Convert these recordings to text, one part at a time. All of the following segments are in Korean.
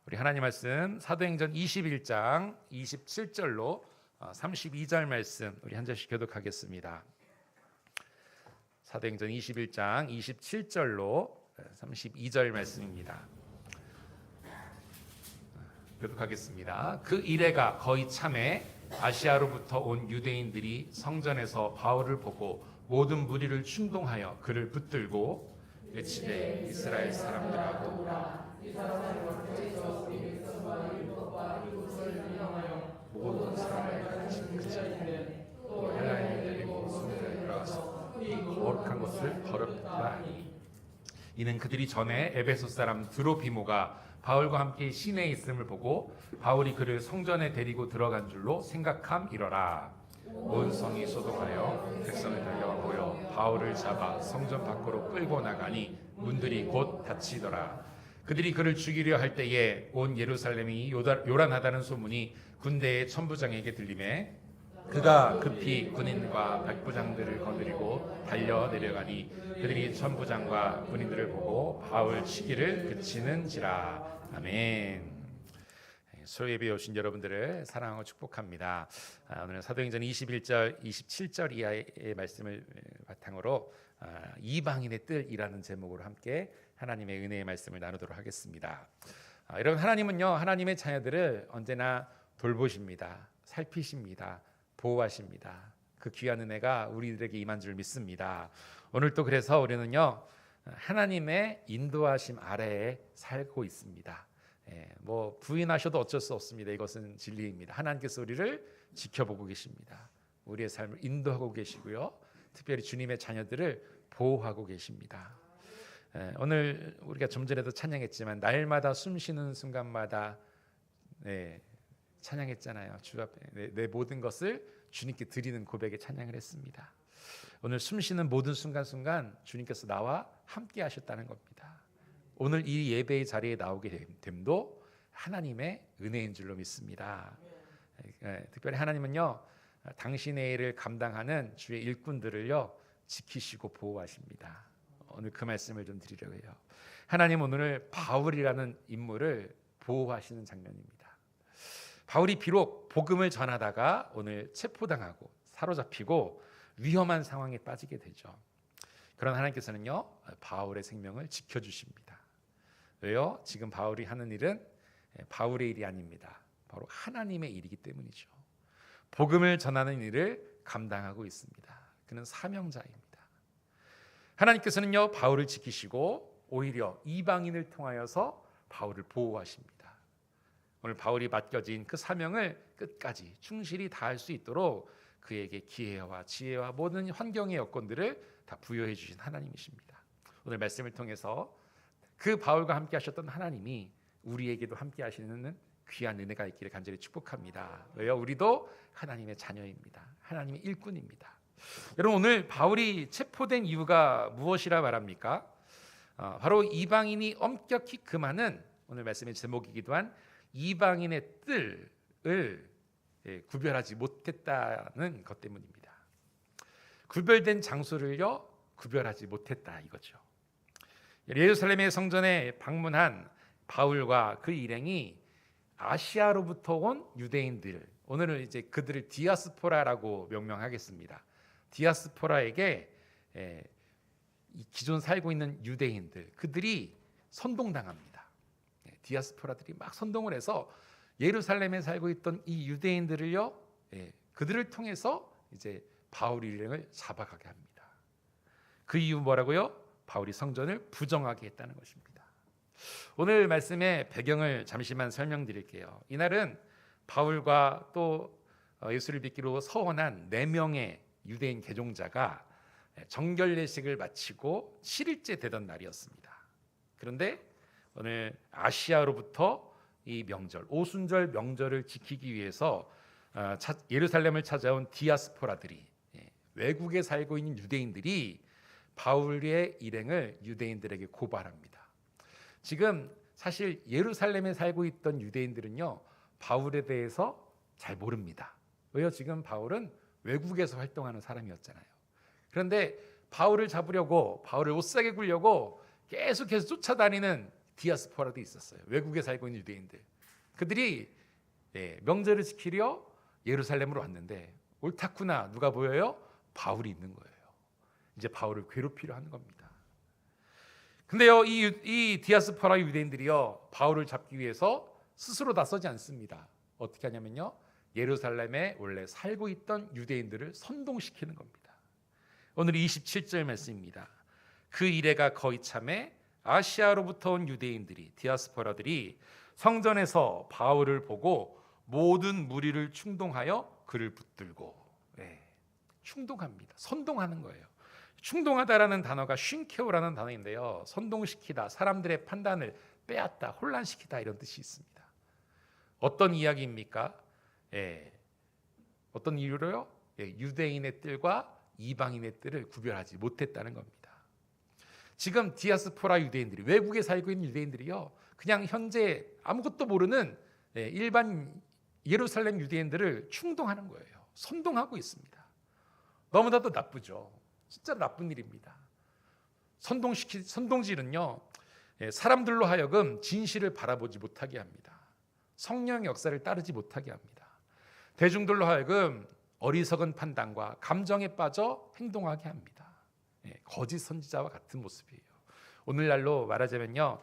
우리 하나님 말씀 사도행전 21장 27절로 32절 말씀 우리 한 절씩 교독하겠습니다. 사도행전 21장 27절로 32절 말씀입니다. 교독하겠습니다. 그 이레가 거의 참에 아시아로부터 온 유대인들이 성전에서 바울을 보고 모든 무리를 충동하여 그를 붙들고 외치되 이스라엘 사람들아 보라, 이 사람은 원죄에서 우리 백성과 율법과 이웃을 명하여 모든 사람을 가르치는 자인데 또 헬라인을 데리고 성전에 들어가서 이 거룩한 것을 더럽다 하니 이는 그들이 전에 에베소 사람 드로피모가 바울과 함께 시내에 있음을 보고 바울이 그를 성전에 데리고 들어간 줄로 생각함이러라. 온 성이 소동하여 백성을 달려와 모여 바울을 잡아 성전 밖으로 끌고 나가니 문들이 곧 닫히더라. 그들이 그를 죽이려 할 때에 온 예루살렘이 요란하다는 소문이 군대의 천부장에게 들리매 그가 급히 군인과 백부장들을 거느리고 달려 내려가니 그들이 천부장과 군인들을 보고 바울 치기를 그치는지라. 아멘. 소예배에 오신 여러분들을 사랑하고 축복합니다. 오늘 사도행전 21절, 27절 이하의 말씀을 바탕으로 이방인의 뜰이라는 제목으로 함께 하나님의 은혜의 말씀을 나누도록 하겠습니다. 여러분, 하나님은요, 하나님의 자녀들을 언제나 돌보십니다. 살피십니다. 보호하십니다. 그 귀한 은혜가 우리들에게 임한 줄 믿습니다. 오늘 또 그래서 우리는요, 하나님의 인도하심 아래에 살고 있습니다. 뭐 부인하셔도 어쩔 수 없습니다. 이것은 진리입니다. 하나님께서 우리를 지켜보고 계십니다. 우리의 삶을 인도하고 계시고요, 특별히 주님의 자녀들을 보호하고 계십니다. 오늘 우리가 좀 전에도 찬양했지만 날마다 숨쉬는 순간마다 찬양했잖아요. 주 앞에 내 모든 것을 주님께 드리는 고백의 찬양을 했습니다. 오늘 숨쉬는 모든 순간순간 주님께서 나와 함께 하셨다는 겁니다. 오늘 이 예배의 자리에 나오게 됨도 하나님의 은혜인 줄로 믿습니다. 특별히 하나님은요, 당신의 일을 감당하는 주의 일꾼들을요 지키시고 보호하십니다. 오늘 그 말씀을 좀 드리려고 해요. 하나님 오늘 바울이라는 인물을 보호하시는 장면입니다. 바울이 비록 복음을 전하다가 오늘 체포당하고 사로잡히고 위험한 상황에 빠지게 되죠. 그러나 하나님께서는요, 바울의 생명을 지켜주십니다. 왜요? 지금 바울이 하는 일은 바울의 일이 아닙니다. 바로 하나님의 일이기 때문이죠. 복음을 전하는 일을 감당하고 있습니다. 그는 사명자입니다. 하나님께서는요, 바울을 지키시고 오히려 이방인을 통하여서 바울을 보호하십니다. 오늘 바울이 맡겨진 그 사명을 끝까지 충실히 다할 수 있도록 그에게 기회와 지혜와 모든 환경의 여건들을 다 부여해 주신 하나님이십니다. 오늘 말씀을 통해서 그 바울과 함께 하셨던 하나님이 우리에게도 함께 하시는 귀한 은혜가 있기를 간절히 축복합니다. 왜요? 우리도 하나님의 자녀입니다. 하나님의 일꾼입니다. 여러분, 오늘 바울이 체포된 이유가 무엇이라 말합니까? 바로 이방인이 엄격히 금하는, 오늘 말씀의 제목이기도 한 이방인의 뜰을 구별하지 못했다는 것 때문입니다. 구별된 장소를요 구별하지 못했다 이거죠. 예루살렘의 성전에 방문한 바울과 그 일행이 아시아로부터 온 유대인들, 오늘은 이제 그들을 디아스포라라고 명명하겠습니다. 디아스포라에게 기존 살고 있는 유대인들, 그들이 선동당합니다. 디아스포라들이 막 선동을 해서 예루살렘에 살고 있던 이 유대인들을요, 그들을 통해서 이제 바울 일행을 잡아가게 합니다. 그 이유 뭐라고요? 바울이 성전을 부정하게 했다는 것입니다. 오늘 말씀의 배경을 잠시만 설명드릴게요. 이날은 바울과 또 예수를 믿기로 서원한 4명의 유대인 개종자가 정결 예식을 마치고 7일째 되던 날이었습니다. 그런데 오늘 아시아로부터 이 명절, 오순절 명절을 지키기 위해서 예루살렘을 찾아온 디아스포라들이, 외국에 살고 있는 유대인들이 바울의 일행을 유대인들에게 고발합니다. 지금 사실 예루살렘에 살고 있던 유대인들은요, 바울에 대해서 잘 모릅니다. 왜요? 지금 바울은 외국에서 활동하는 사람이었잖아요. 그런데 바울을 잡으려고, 바울을 오싸게 굴려고 계속해서 쫓아다니는 디아스포라도 있었어요. 외국에 살고 있는 유대인들. 그들이 명절을 지키려 예루살렘으로 왔는데 옳다구나 누가 보여요? 바울이 있는 거예요. 이제 바울을 괴롭히려 하는 겁니다. 근데요, 이 디아스포라 유대인들이요, 바울을 잡기 위해서 스스로 나서지 않습니다. 어떻게 하냐면요, 예루살렘에 원래 살고 있던 유대인들을 선동시키는 겁니다. 오늘 27절 말씀입니다. 그 이래가 거의 참에 아시아로부터 온 유대인들이, 디아스포라들이 성전에서 바울을 보고 모든 무리를 충동하여 그를 붙들고, 충동합니다. 선동하는 거예요. 충동하다라는 단어가 쉰케오라는 단어인데요, 선동시키다, 사람들의 판단을 빼앗다, 혼란시키다 이런 뜻이 있습니다. 어떤 이야기입니까? 어떤 이유로요? 유대인의 뜰과 이방인의 뜰을 구별하지 못했다는 겁니다. 지금 디아스포라 유대인들이, 외국에 살고 있는 유대인들이요, 그냥 현재 아무것도 모르는 일반 예루살렘 유대인들을 충동하는 거예요. 선동하고 있습니다. 너무나도 나쁘죠. 진짜 나쁜 일입니다. 선동질은요, 사람들로 하여금 진실을 바라보지 못하게 합니다. 성령의 역사를 따르지 못하게 합니다. 대중들로 하여금 어리석은 판단과 감정에 빠져 행동하게 합니다. 거짓 선지자와 같은 모습이에요. 오늘날로 말하자면요,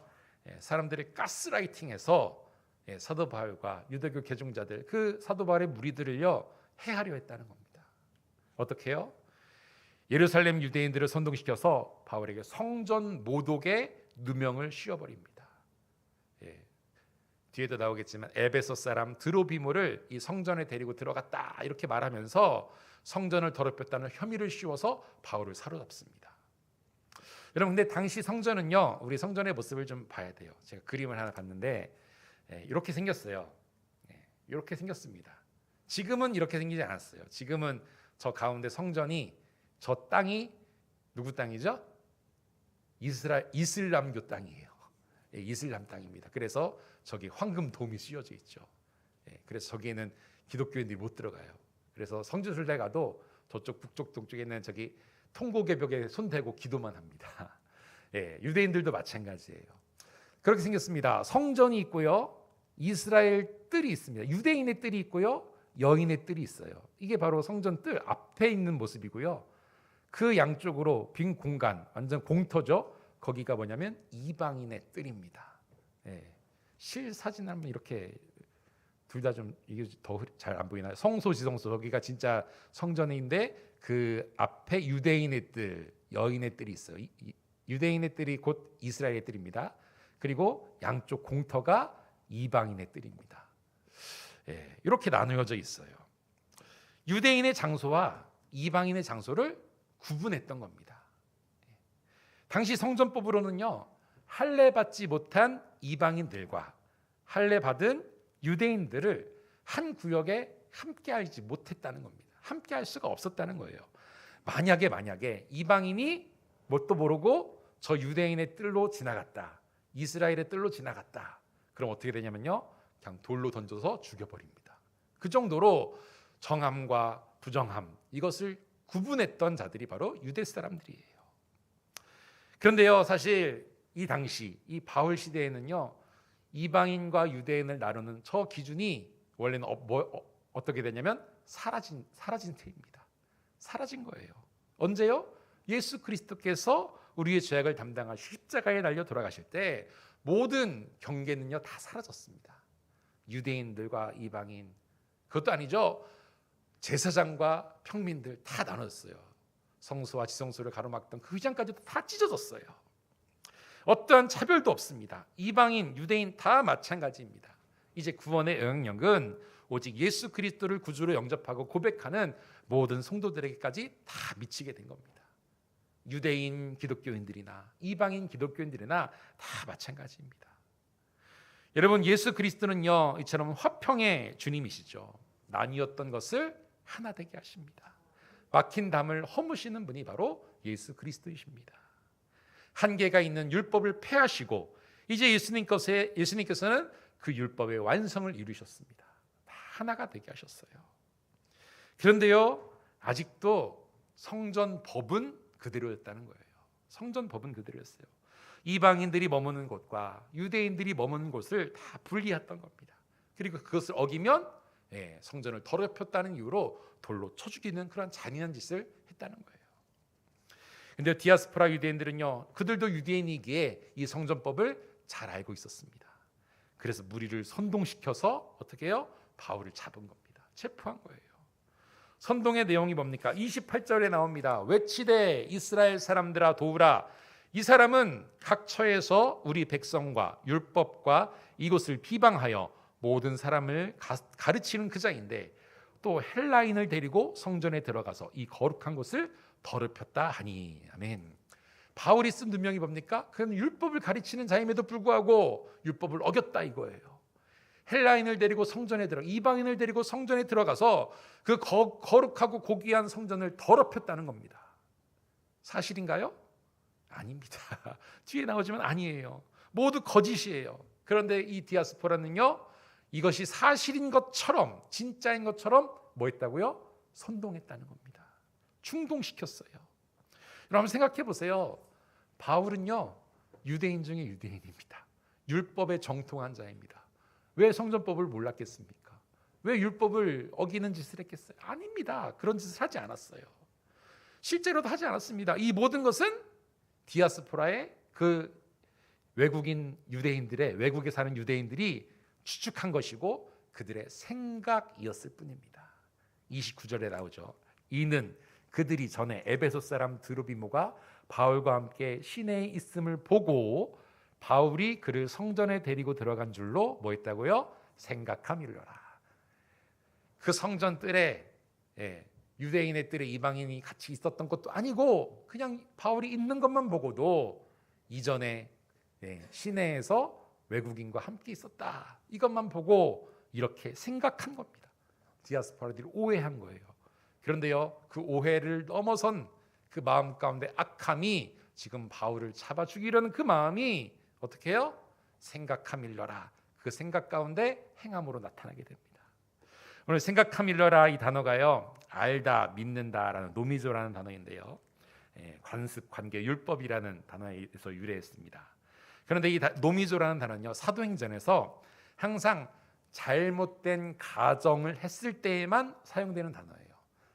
사람들이 가스라이팅해서 사도 바울과 유대교 개종자들, 그 사도 바울의 무리들을요 해하려 했다는 겁니다. 어떻게 해요? 예루살렘 유대인들을 선동시켜서 바울에게 성전 모독의 누명을 씌워버립니다. 뒤에도 나오겠지만 에베소 사람 드로비모를 이 성전에 데리고 들어갔다 이렇게 말하면서 성전을 더럽혔다는 혐의를 씌워서 바울을 사로잡습니다. 여러분, 근데 당시 성전은요, 우리 성전의 모습을 좀 봐야 돼요. 제가 그림을 하나 봤는데 이렇게 생겼어요. 이렇게 생겼습니다. 지금은 이렇게 생기지 않았어요. 지금은 저 가운데 성전이, 저 땅이 누구 땅이죠? 이슬람교 땅이에요. 이슬람 땅입니다. 그래서 저기 황금 돔이 씌워져 있죠. 그래서 저기에는 기독교인들이 못 들어가요. 그래서 성지순례 가도 저쪽 북쪽 동쪽에 있는 저기 통곡의 손 대고 기도만 합니다. 유대인들도 마찬가지예요. 그렇게 생겼습니다. 성전이 있고요, 이스라엘 뜰이 있습니다. 유대인의 뜰이 있고요, 여인의 뜰이 있어요. 이게 바로 성전 뜰 앞에 있는 모습이고요, 그 양쪽으로 빈 공간, 완전 공터죠. 거기가 뭐냐면 이방인의 뜰입니다. 실 사진 하면 이렇게 둘 다 좀 이게 더 잘 안 보이나요? 성소 지성소, 거기가 진짜 성전인데 그 앞에 유대인의 뜰, 여인의 뜰이 있어요. 유대인의 뜰이 곧 이스라엘의 뜰입니다. 그리고 양쪽 공터가 이방인의 뜰입니다. 이렇게 나누어져 있어요. 유대인의 장소와 이방인의 장소를 구분했던 겁니다. 당시 성전법으로는요, 할례 받지 못한 이방인들과 할례 받은 유대인들을 한 구역에 함께 하지 못했다는 겁니다. 함께 할 수가 없었다는 거예요. 만약에 이방인이 뭣도 모르고 저 유대인의 뜰로 지나갔다, 이스라엘의 뜰로 지나갔다, 그럼 어떻게 되냐면요, 그냥 돌로 던져서 죽여버립니다. 그 정도로 정함과 부정함, 이것을 구분했던 자들이 바로 유대 사람들이에요. 그런데요, 사실 이 당시 이 바울 시대에는요, 이방인과 유대인을 나누는 저 기준이 원래는 어떻게 되냐면 사라진 채입니다. 사라진 거예요. 언제요? 예수 그리스도께서 우리의 죄악을 담당하시고 십자가에 달려 돌아가실 때 모든 경계는요 다 사라졌습니다. 유대인들과 이방인, 그것도 아니죠, 제사장과 평민들 다 나눴어요. 성소와 지성소를 가로막던 그 휘장까지도 다 찢어졌어요. 어떠한 차별도 없습니다. 이방인, 유대인 다 마찬가지입니다. 이제 구원의 영향력은 오직 예수 그리스도를 구주로 영접하고 고백하는 모든 성도들에게까지 다 미치게 된 겁니다. 유대인 기독교인들이나 이방인 기독교인들이나 다 마찬가지입니다. 여러분, 예수 그리스도는요, 이처럼 화평의 주님이시죠. 나뉘었던 것을 하나 되게 하십니다. 막힌 담을 허무시는 분이 바로 예수 그리스도이십니다. 한계가 있는 율법을 폐하시고 이제 예수님께서는 그 율법의 완성을 이루셨습니다. 다 하나가 되게 하셨어요. 그런데요, 아직도 성전 법은 그대로였다는 거예요. 성전 법은 그대로였어요. 이방인들이 머무는 곳과 유대인들이 머무는 곳을 다 분리했던 겁니다. 그리고 그것을 어기면 성전을 더럽혔다는 이유로 돌로 쳐 죽이는 그런 잔인한 짓을 했다는 거예요. 근데 디아스포라 유대인들은요, 그들도 유대인이기에 이 성전법을 잘 알고 있었습니다. 그래서 무리를 선동시켜서 어떻게 해요? 바울을 잡은 겁니다. 체포한 거예요. 선동의 내용이 뭡니까? 28절에 나옵니다. 외치되 이스라엘 사람들아 도우라. 이 사람은 각 처에서 우리 백성과 율법과 이곳을 비방하여 모든 사람을 가르치는 그 자인데 또 헬라인을 데리고 성전에 들어가서 이 거룩한 곳을 더럽혔다 하니. 아멘. 바울이 쓴 누명이 뭡니까? 그는 율법을 가르치는 자임에도 불구하고 율법을 어겼다 이거예요. 헬라인을 데리고 성전에 들어, 이방인을 데리고 성전에 들어가서 그 거룩하고 고귀한 성전을 더럽혔다는 겁니다. 사실인가요? 아닙니다. 뒤에 나오지만 아니에요. 모두 거짓이에요. 그런데 이 디아스포라는요, 이것이 사실인 것처럼, 진짜인 것처럼 뭐 했다고요? 선동했다는 겁니다. 충동시켰어요. 여러분 생각해 보세요. 바울은요, 유대인 중에 유대인입니다. 율법에 정통한 자입니다. 왜 성전법을 몰랐겠습니까? 왜 율법을 어기는 짓을 했겠어요? 아닙니다. 그런 짓을 하지 않았어요. 실제로도 하지 않았습니다. 이 모든 것은 디아스포라의 그 외국인 유대인들의, 외국에 사는 유대인들이 추측한 것이고 그들의 생각이었을 뿐입니다. 29절에 나오죠. 이는 그들이 전에 에베소 사람 드로비모가 바울과 함께 시내에 있음을 보고 바울이 그를 성전에 데리고 들어간 줄로 뭐 했다고요? 생각함이로라. 그 성전 뜰에 유대인의 뜰에 이방인이 같이 있었던 것도 아니고 그냥 바울이 있는 것만 보고도 이전에 시내에서 외국인과 함께 있었다, 이것만 보고 이렇게 생각한 겁니다. 디아스포라들이 오해한 거예요. 그런데요, 그 오해를 넘어선 그 마음 가운데 악함이 지금 바울을 잡아 죽이려는 그 마음이 어떻게 해요? 생각함일러라. 그 생각 가운데 행함으로 나타나게 됩니다. 오늘 생각함일러라 이 단어가요, 알다, 믿는다라는 노미조라는 단어인데요, 관습, 관계, 율법이라는 단어에서 유래했습니다. 그런데 이 노미조라는 단어는요, 사도행전에서 항상 잘못된 가정을 했을 때에만 사용되는 단어예요.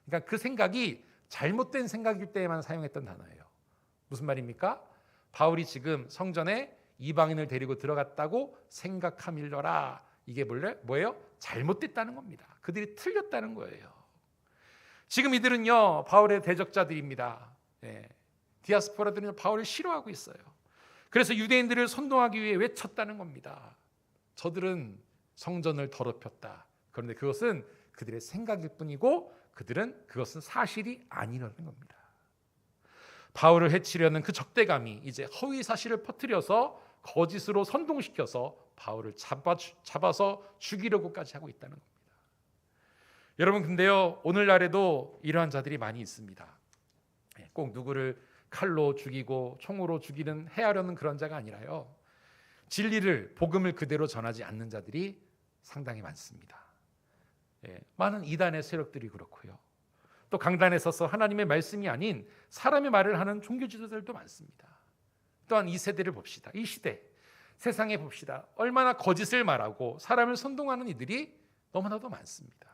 그러니까 그 생각이 잘못된 생각일 때에만 사용했던 단어예요. 무슨 말입니까? 바울이 지금 성전에 이방인을 데리고 들어갔다고 생각함일러라. 이게 뭐예요? 잘못됐다는 겁니다. 그들이 틀렸다는 거예요. 지금 이들은요, 바울의 대적자들입니다. 디아스포라들은 바울을 싫어하고 있어요. 그래서 유대인들을 선동하기 위해 외쳤다는 겁니다. 저들은 성전을 더럽혔다. 그런데 그것은 그들의 생각일 뿐이고 그들은 그것은 사실이 아니라는 겁니다. 바울을 해치려는 그 적대감이 이제 허위 사실을 퍼뜨려서 거짓으로 선동시켜서 바울을 잡아서 죽이려고까지 하고 있다는 겁니다. 여러분, 근데요, 오늘날에도 이러한 자들이 많이 있습니다. 꼭 누구를 칼로 죽이고 총으로 죽이는 해하려는 그런 자가 아니라요, 진리를, 복음을 그대로 전하지 않는 자들이 상당히 많습니다. 많은 이단의 세력들이 그렇고요, 또 강단에 서서 하나님의 말씀이 아닌 사람의 말을 하는 종교 지도자들도 많습니다. 또한 이 세대를 봅시다. 이 시대, 세상에 봅시다. 얼마나 거짓을 말하고 사람을 선동하는 이들이 너무나도 많습니다.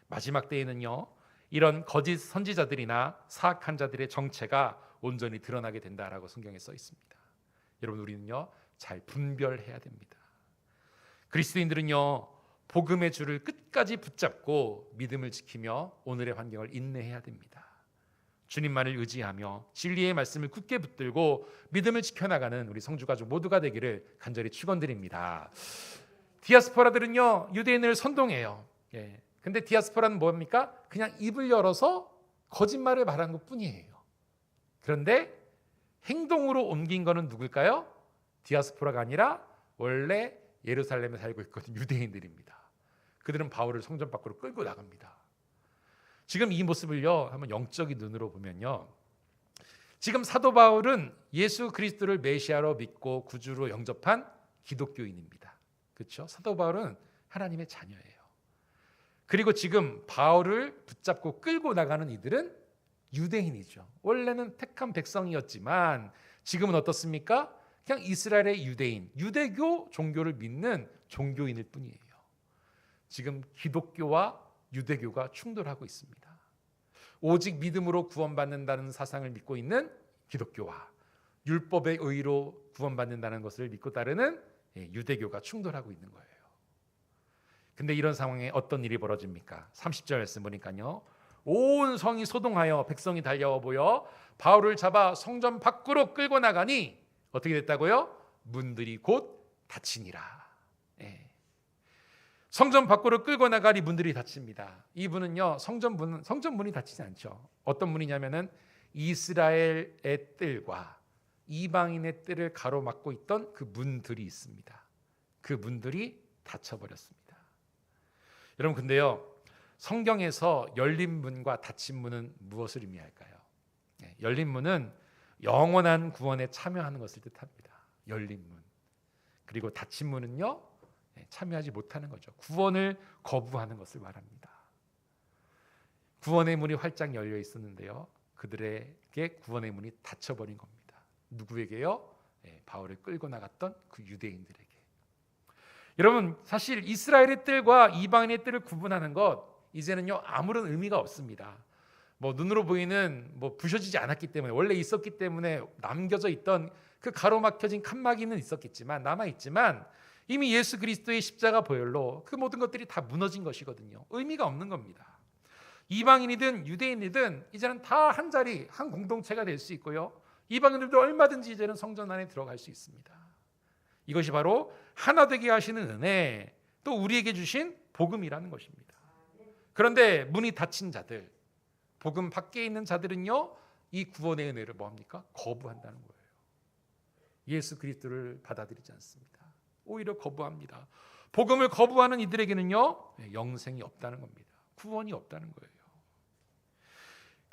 마지막 때에는요, 이런 거짓 선지자들이나 사악한 자들의 정체가 온전히 드러나게 된다라고 성경에 써 있습니다. 여러분, 우리는요, 잘 분별해야 됩니다. 그리스도인들은요, 복음의 줄을 끝까지 붙잡고 믿음을 지키며 오늘의 환경을 인내해야 됩니다. 주님만을 의지하며 진리의 말씀을 굳게 붙들고 믿음을 지켜나가는 우리 성주가족 모두가 되기를 간절히 축원드립니다. 디아스포라들은요, 유대인을 선동해요. 근데 디아스포라는 뭡니까? 그냥 입을 열어서 거짓말을 말하는 것뿐이에요. 그런데 행동으로 옮긴 거는 누굴까요? 디아스포라가 아니라 원래 예루살렘에 살고 있거든 유대인들입니다. 그들은 바울을 성전 밖으로 끌고 나갑니다. 지금 이 모습을요, 한번 영적인 눈으로 보면요, 지금 사도 바울은 예수 그리스도를 메시아로 믿고 구주로 영접한 기독교인입니다. 그렇죠? 사도 바울은 하나님의 자녀예요. 그리고 지금 바울을 붙잡고 끌고 나가는 이들은 유대인이죠. 원래는 택한 백성이었지만 지금은 어떻습니까? 그냥 이스라엘의 유대인, 유대교 종교를 믿는 종교인일 뿐이에요. 지금 기독교와 유대교가 충돌하고 있습니다. 오직 믿음으로 구원받는다는 사상을 믿고 있는 기독교와 율법의 의로 구원받는다는 것을 믿고 따르는 유대교가 충돌하고 있는 거예요. 근데 이런 상황에 어떤 일이 벌어집니까? 30절 말씀 보니까요. 온 성이 소동하여 백성이 달려와 보여 바울을 잡아 성전 밖으로 끌고 나가니 어떻게 됐다고요? 문들이 곧 닫히니라. 성전 밖으로 끌고 나가니 문들이 닫힙니다. 이 문은요, 성전문이 닫히지 않죠. 어떤 문이냐면은 이스라엘의 뜰과 이방인의 뜰을 가로막고 있던 그 문들이 있습니다. 그 문들이 닫혀버렸습니다. 여러분, 근데요, 성경에서 열린 문과 닫힌 문은 무엇을 의미할까요? 열린 문은 영원한 구원에 참여하는 것을 뜻합니다. 열린 문. 그리고 닫힌 문은요, 참여하지 못하는 거죠. 구원을 거부하는 것을 말합니다. 구원의 문이 활짝 열려 있었는데요, 그들에게 구원의 문이 닫혀버린 겁니다. 누구에게요? 바울을 끌고 나갔던 그 유대인들에게. 여러분, 사실 이스라엘의 뜰과 이방인의 뜰을 구분하는 것 이제는요 아무런 의미가 없습니다. 눈으로 보이는 부셔지지 않았기 때문에, 원래 있었기 때문에 남겨져 있던 그 가로막혀진 칸막이는 있었겠지만, 남아있지만 이미 예수 그리스도의 십자가 보혈로 그 모든 것들이 다 무너진 것이거든요. 의미가 없는 겁니다. 이방인이든 유대인이든 이제는 다 한 자리, 한 공동체가 될 수 있고요, 이방인들도 얼마든지 이제는 성전 안에 들어갈 수 있습니다. 이것이 바로 하나 되게 하시는 은혜, 또 우리에게 주신 복음이라는 것입니다. 그런데 문이 닫힌 자들, 복음 밖에 있는 자들은요, 이 구원의 은혜를 뭐합니까? 거부한다는 거예요. 예수 그리스도를 받아들이지 않습니다. 오히려 거부합니다. 복음을 거부하는 이들에게는요, 영생이 없다는 겁니다. 구원이 없다는 거예요.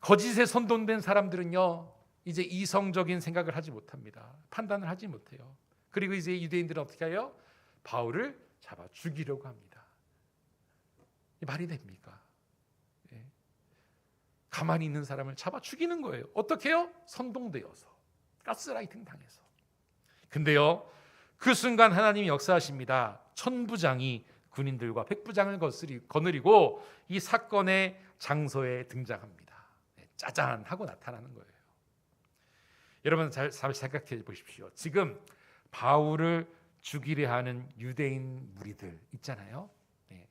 거짓에 선동된 사람들은요, 이제 이성적인 생각을 하지 못합니다. 판단을 하지 못해요. 그리고 이제 유대인들은 어떻게 해요? 바울을 잡아 죽이려고 합니다. 말이 됩니까? 가만히 있는 사람을 잡아 죽이는 거예요. 어떻게 해요? 선동되어서, 가스라이팅 당해서. 근데요, 그 순간 하나님이 역사하십니다. 천부장이 군인들과 백부장을 거느리고 이 사건의 장소에 등장합니다. 짜잔 하고 나타나는 거예요. 여러분, 잘 생각해 보십시오. 지금 바울을 죽이려 하는 유대인 무리들 있잖아요.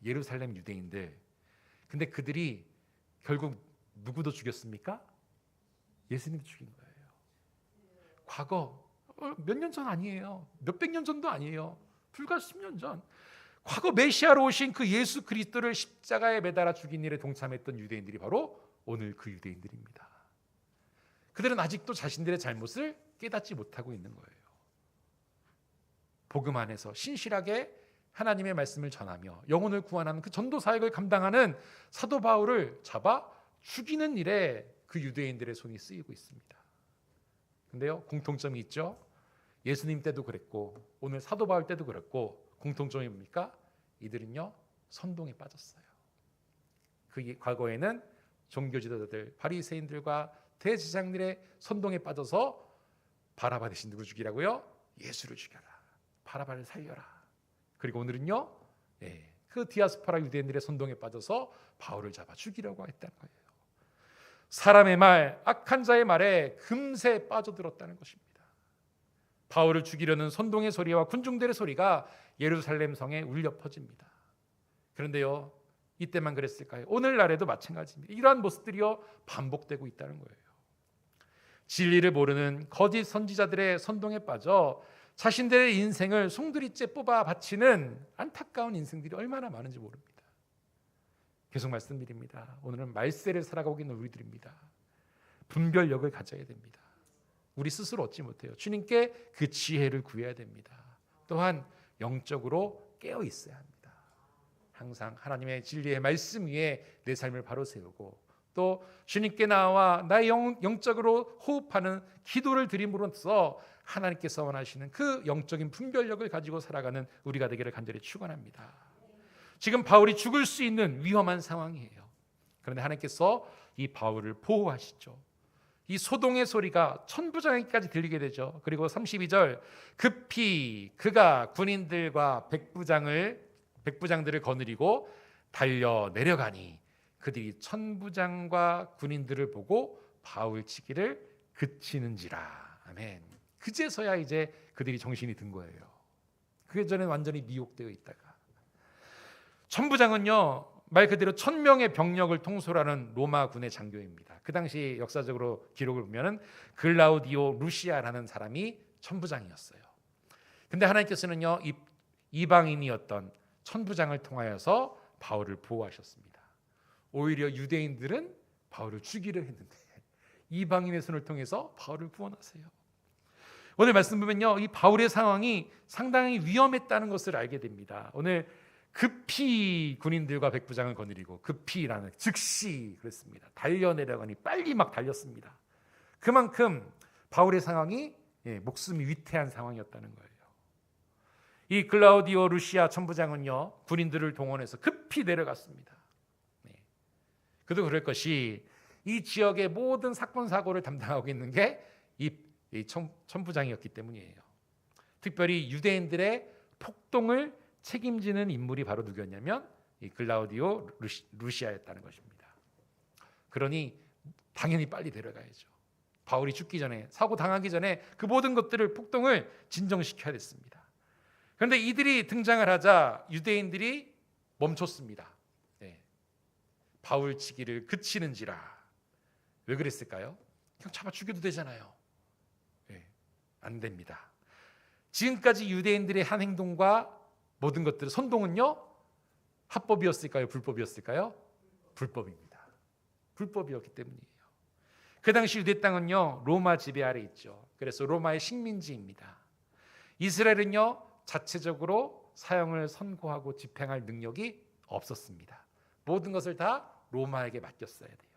예루살렘 유대인들. 근데 그들이 결국 누구도 죽였습니까? 예수님도 죽인 거예요. 과거 몇 년 전 아니에요. 몇백 년 전도 아니에요. 불과 10년 전. 과거 메시아로 오신 그 예수 그리스도를 십자가에 매달아 죽인 일에 동참했던 유대인들이 바로 오늘 그 유대인들입니다. 그들은 아직도 자신들의 잘못을 깨닫지 못하고 있는 거예요. 복음 안에서 신실하게 하나님의 말씀을 전하며 영혼을 구원하는 그 전도 사역을 감당하는 사도 바울을 잡아 죽이는 일에 그 유대인들의 손이 쓰이고 있습니다. 근데요, 공통점이 있죠. 예수님 때도 그랬고 오늘 사도 바울 때도 그랬고, 공통점이 뭡니까? 이들은요, 선동에 빠졌어요. 그 과거에는 종교 지도자들, 바리새인들과 대제사장들의 선동에 빠져서 바라바 대신 누구 죽이라고요? 예수를 죽여라. 바라바를 살려라. 그리고 오늘은요, 그 디아스포라 유대인들의 선동에 빠져서 바울을 잡아 죽이려고 했다는 거예요. 사람의 말, 악한 자의 말에 금세 빠져들었다는 것입니다. 바울을 죽이려는 선동의 소리와 군중들의 소리가 예루살렘 성에 울려 퍼집니다. 그런데요, 이때만 그랬을까요? 오늘날에도 마찬가지입니다. 이러한 모습들이요, 반복되고 있다는 거예요. 진리를 모르는 거짓 선지자들의 선동에 빠져 자신들의 인생을 송두리째 뽑아 바치는 안타까운 인생들이 얼마나 많은지 모릅니다. 계속 말씀드립니다. 오늘은 말세를 살아가고 있는 우리들입니다. 분별력을 가져야 됩니다. 우리 스스로 얻지 못해요. 주님께 그 지혜를 구해야 됩니다. 또한 영적으로 깨어 있어야 합니다. 항상 하나님의 진리의 말씀 위에 내 삶을 바로 세우고, 또 주님께 나와 나의 영적으로 호흡하는 기도를 드림으로써 하나님께서 원하시는 그 영적인 분별력을 가지고 살아가는 우리가 되기를 간절히 축원합니다. 지금 바울이 죽을 수 있는 위험한 상황이에요. 그런데 하나님께서 이 바울을 보호하시죠. 이 소동의 소리가 천부장에게까지 들리게 되죠. 그리고 32절, 급히 그가 군인들과 백부장들을 거느리고 달려 내려가니 그들이 천부장과 군인들을 보고 바울 치기를 그치는지라. 아멘. 그제서야 이제 그들이 정신이 든 거예요. 그 전에 완전히 미혹되어 있다가. 천부장은요, 말 그대로 1000명의 병력을 통솔하는 로마군의 장교입니다. 그 당시 역사적으로 기록을 보면은 글라우디오 루시아라는 사람이 천부장이었어요. 근데 하나님께서는요, 이방인이었던 천부장을 통하여서 바울을 보호하셨습니다. 오히려 유대인들은 바울을 죽이려 했는데 이방인의 손을 통해서 바울을 구원하세요. 오늘 말씀 보면요, 이 바울의 상황이 상당히 위험했다는 것을 알게 됩니다. 오늘 급히 군인들과 백부장을 거느리고, 급히라는 즉시 그랬습니다. 달려내려가니 빨리 막 달렸습니다. 그만큼 바울의 상황이 목숨이 위태한 상황이었다는 거예요. 이 글라우디오 루시아 천부장은요, 군인들을 동원해서 급히 내려갔습니다. 그도 그럴 것이 이 지역의 모든 사건 사고를 담당하고 있는 게 이 천부장이었기 때문이에요. 특별히 유대인들의 폭동을 책임지는 인물이 바로 누구였냐면 이 글라우디오 루시아였다는 것입니다. 그러니 당연히 빨리 데려가야죠. 바울이 죽기 전에, 사고 당하기 전에 그 모든 것들을, 폭동을 진정시켜야 됐습니다. 그런데 이들이 등장을 하자 유대인들이 멈췄습니다. 바울 치기를 그치는지라. 왜 그랬을까요? 그냥 잡아 죽여도 되잖아요. 안 됩니다. 지금까지 유대인들의 한 행동과 모든 것들은, 선동은요, 합법이었을까요? 불법이었을까요? 불법입니다. 불법이었기 때문이에요. 그 당시 유대 땅은요, 로마 지배 아래 있죠. 그래서 로마의 식민지입니다. 이스라엘은요, 자체적으로 사형을 선고하고 집행할 능력이 없었습니다. 모든 것을 다 로마에게 맡겼어야 돼요.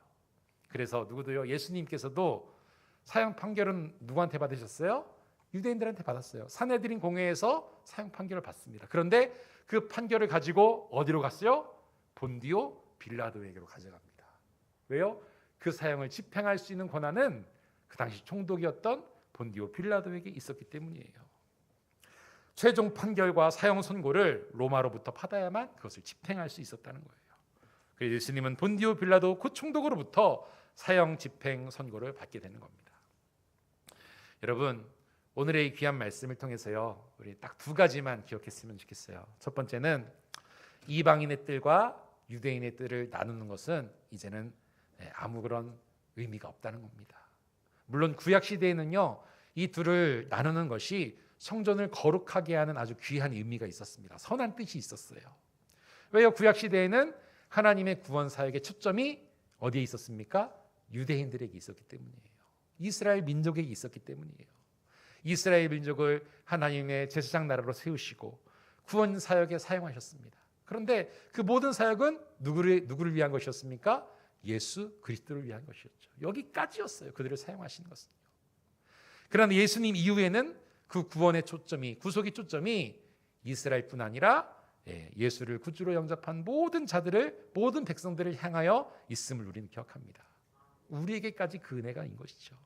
그래서 누구도요, 예수님께서도 사형 판결은 누구한테 받으셨어요? 유대인들한테 받았어요. 산헤드린 공회에서 사형 판결을 받습니다. 그런데 그 판결을 가지고 어디로 갔어요? 본디오 빌라도에게로 가져갑니다. 왜요? 그 사형을 집행할 수 있는 권한은 그 당시 총독이었던 본디오 빌라도에게 있었기 때문이에요. 최종 판결과 사형 선고를 로마로부터 받아야만 그것을 집행할 수 있었다는 거예요. 그래서 예수님은 본디오 빌라도 그 총독으로부터 사형 집행 선고를 받게 되는 겁니다. 여러분, 오늘의 이 귀한 말씀을 통해서요, 우리 딱 두 가지만 기억했으면 좋겠어요. 첫 번째는 이방인의 뜰과 유대인의 뜰을 나누는 것은 이제는 아무 그런 의미가 없다는 겁니다. 물론 구약 시대에는요, 이 둘을 나누는 것이 성전을 거룩하게 하는 아주 귀한 의미가 있었습니다. 선한 뜻이 있었어요. 왜요? 구약 시대에는 하나님의 구원 사역의 초점이 어디에 있었습니까? 유대인들에게 있었기 때문이에요. 이스라엘 민족에게 있었기 때문이에요. 이스라엘 민족을 하나님의 제사장 나라로 세우시고 구원 사역에 사용하셨습니다. 그런데 그 모든 사역은 누구를 위한 것이었습니까? 예수 그리스도를 위한 것이었죠. 여기까지였어요. 그들을 사용하신 것은요. 그러나 예수님 이후에는 그 구원의 초점이, 구속의 초점이 이스라엘뿐 아니라 예수를 구주로 영접한 모든 자들을, 모든 백성들을 향하여 있음을 우리는 기억합니다. 우리에게까지 그 은혜가 인 것이죠.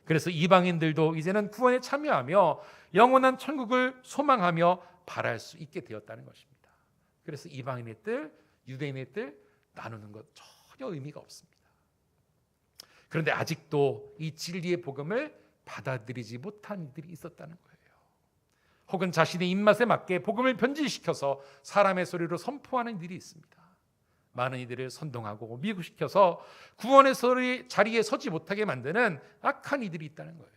그래서 이방인들도 이제는 구원에 참여하며 영원한 천국을 소망하며 바랄 수 있게 되었다는 것입니다. 그래서 이방인의 뜰, 유대인의 뜰 나누는 것 전혀 의미가 없습니다. 그런데 아직도 이 진리의 복음을 받아들이지 못한 이들이 있었다는 거예요. 혹은 자신의 입맛에 맞게 복음을 변질시켜서 사람의 소리로 선포하는 이들이 있습니다. 많은 이들을 선동하고 미혹시켜서 구원의 소리 자리에 서지 못하게 만드는 악한 이들이 있다는 거예요.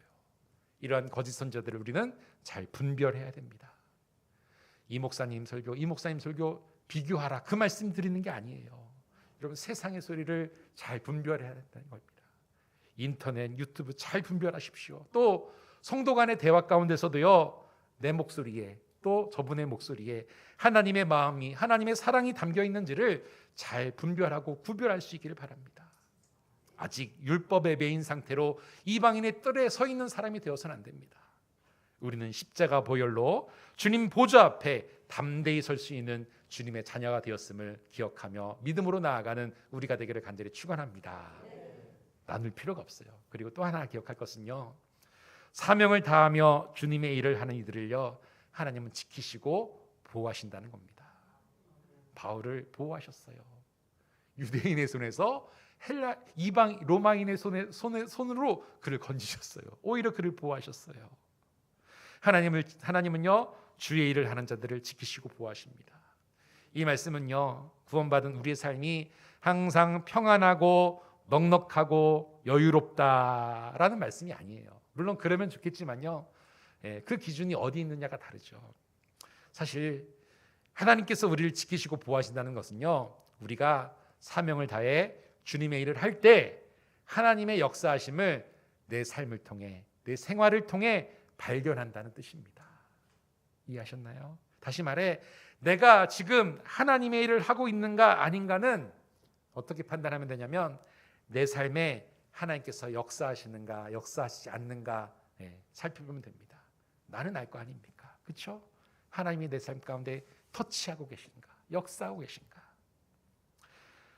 이러한 거짓 선자들을 우리는 잘 분별해야 됩니다. 이 목사님 설교 비교하라, 그 말씀 드리는 게 아니에요. 여러분, 세상의 소리를 잘 분별해야 된다는 겁니다. 인터넷, 유튜브 잘 분별하십시오. 또 성도 간의 대화 가운데서도요, 내 목소리에 또 저분의 목소리에 하나님의 마음이, 하나님의 사랑이 담겨 있는지를 잘 분별하고 구별할 수 있기를 바랍니다. 아직 율법에 매인 상태로 이방인의 뜰에 서 있는 사람이 되어서는 안 됩니다. 우리는 십자가 보혈로 주님 보좌 앞에 담대히 설 수 있는 주님의 자녀가 되었음을 기억하며 믿음으로 나아가는 우리가 되기를 간절히 축원합니다. 나눌 필요가 없어요. 그리고 또 하나 기억할 것은요, 사명을 다하며 주님의 일을 하는 이들을요, 하나님은 지키시고 보호하신다는 겁니다. 바울을 보호하셨어요. 유대인의 손에서 이방 로마인의 손으로 그를 건지셨어요. 오히려 그를 보호하셨어요. 하나님은요, 주의 일을 하는 자들을 지키시고 보호하십니다. 이 말씀은요, 구원받은 우리의 삶이 항상 평안하고 넉넉하고 여유롭다라는 말씀이 아니에요. 물론 그러면 좋겠지만요, 그 기준이 어디 있느냐가 다르죠. 사실 하나님께서 우리를 지키시고 보호하신다는 것은요, 우리가 사명을 다해 주님의 일을 할 때 하나님의 역사하심을 내 삶을 통해, 내 생활을 통해 발견한다는 뜻입니다. 이해하셨나요? 다시 말해, 내가 지금 하나님의 일을 하고 있는가 아닌가는 어떻게 판단하면 되냐면, 내 삶에 하나님께서 역사하시는가 역사하시지 않는가 살펴보면 됩니다. 나는 알 거 아닙니까? 그렇죠? 하나님이 내 삶 가운데 터치하고 계신가, 역사하고 계신가.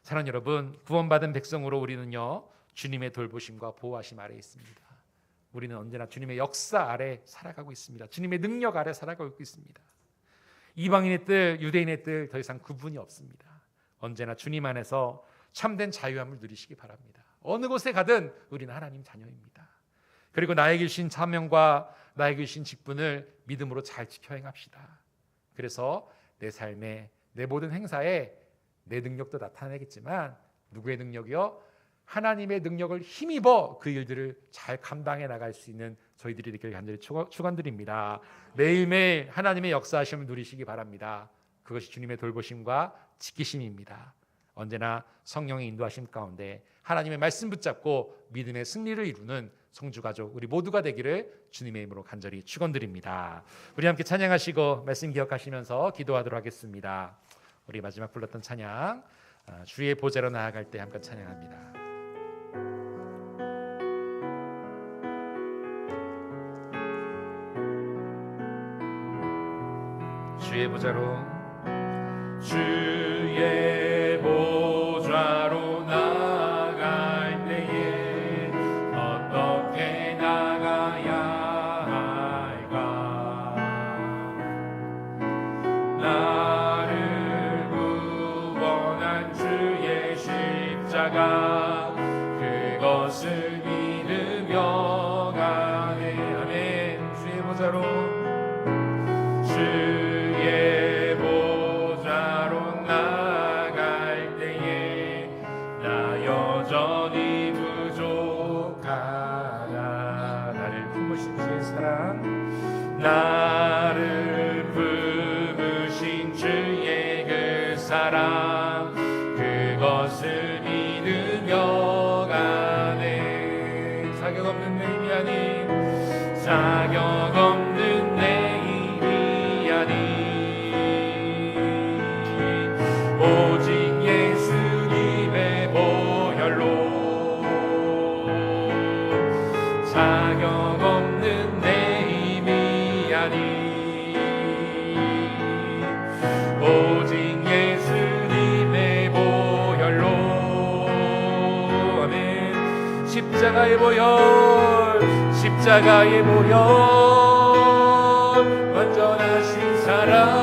사랑하는 여러분, 구원받은 백성으로 우리는요, 주님의 돌보심과 보호하심 아래에 있습니다. 우리는 언제나 주님의 역사 아래 살아가고 있습니다. 주님의 능력 아래 살아가고 있습니다. 이방인의 뜰, 유대인의 뜰 더 이상 구분이 없습니다. 언제나 주님 안에서 참된 자유함을 누리시기 바랍니다. 어느 곳에 가든 우리는 하나님 자녀입니다. 그리고 나에게 주신 사명과 나에게 주신 직분을 믿음으로 잘 지켜 행합시다. 그래서 내 삶에, 내 모든 행사에 내 능력도 나타내겠지만, 누구의 능력이요? 하나님의 능력을 힘입어 그 일들을 잘 감당해 나갈 수 있는 저희들이 되길 간절히 축원드립니다. 매일매일 하나님의 역사하심을 누리시기 바랍니다. 그것이 주님의 돌보심과 지키심입니다. 언제나 성령의 인도하심 가운데 하나님의 말씀 붙잡고 믿음의 승리를 이루는 성주가족 우리 모두가 되기를 주님의 이름으로 간절히 축원드립니다. 우리 함께 찬양하시고 말씀 기억하시면서 기도하도록 하겠습니다. 우리 마지막 불렀던 찬양, 주의 보좌로 나아갈 때 함께 찬양합니다. 주의 보좌로, 주의 보좌로 나아갈 때에 어떻게 나가야 할까? 나를 구원한 주의 십자가, 그것을 믿으며 가네. 아멘. 주의 보좌로, 주의 보좌로 나아갈 때에 나 여전히 부족하다. 나를 품으신 주의 사랑, 나를 품으신 주의 그 사랑, 그것을 믿으며 가네. 자격 없는 내 힘이 아닌, 자격 없는 내 오직 예수님의 보혈로, 자격 없는 내 힘이 아니, 오직 예수님의 보혈로. 아멘. 십자가의 보혈, 십자가의 보혈, 완전하신 사랑,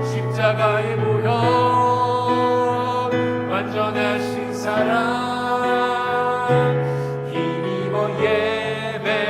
십자가의 보혈, 완전하신 사랑, 힘입어 예배합니다.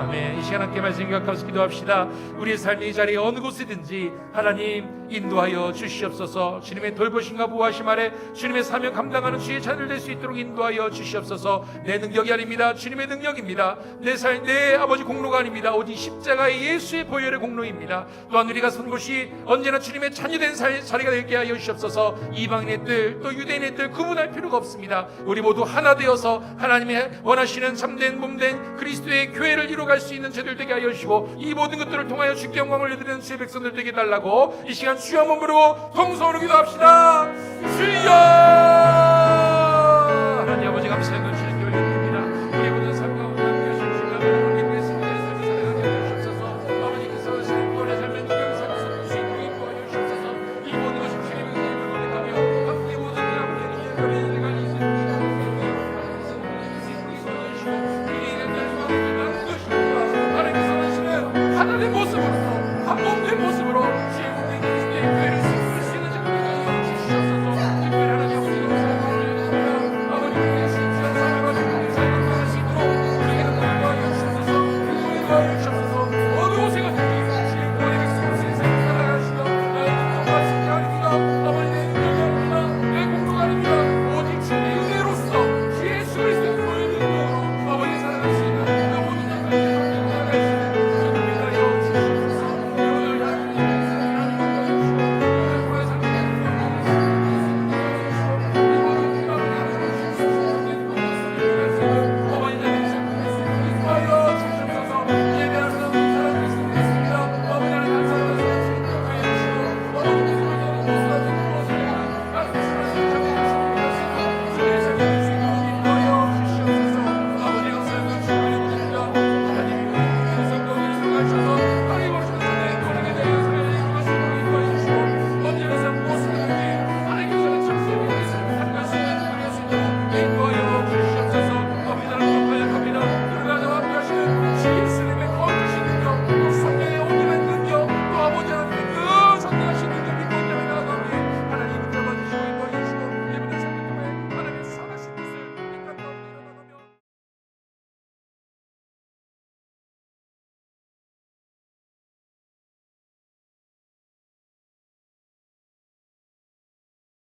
아멘. 이 시간 함께 말씀 생각하면서 기도합시다. 우리의 삶의 이 자리에 어느 곳이든지 하나님 인도하여 주시옵소서. 주님의 돌보심과 보호하심 아래 주님의 사명 감당하는 주의 자녀들 될 수 있도록 인도하여 주시옵소서. 내 능력이 아닙니다. 주님의 능력입니다. 내 삶, 내 아버지 공로가 아닙니다. 오직 십자가의 예수의 보혈의 공로입니다. 또한 우리가 선 곳이 언제나 주님의 자녀된 자리가 되게 하여 주시옵소서. 이방인의 뜰, 또 유대인의 뜰 구분할 필요가 없습니다. 우리 모두 하나 되어서 하나님의 원하시는 참된 몸된 그리스도의 교회를 이루어갈 수 있는 저들 되게 하여 주시고, 이 모든 것들을 통하여 주께 영광을 드리는 주의 백성들 되게 달라고 이 시간 주여 한번 부르고 통성으로 기도합시다. 주여!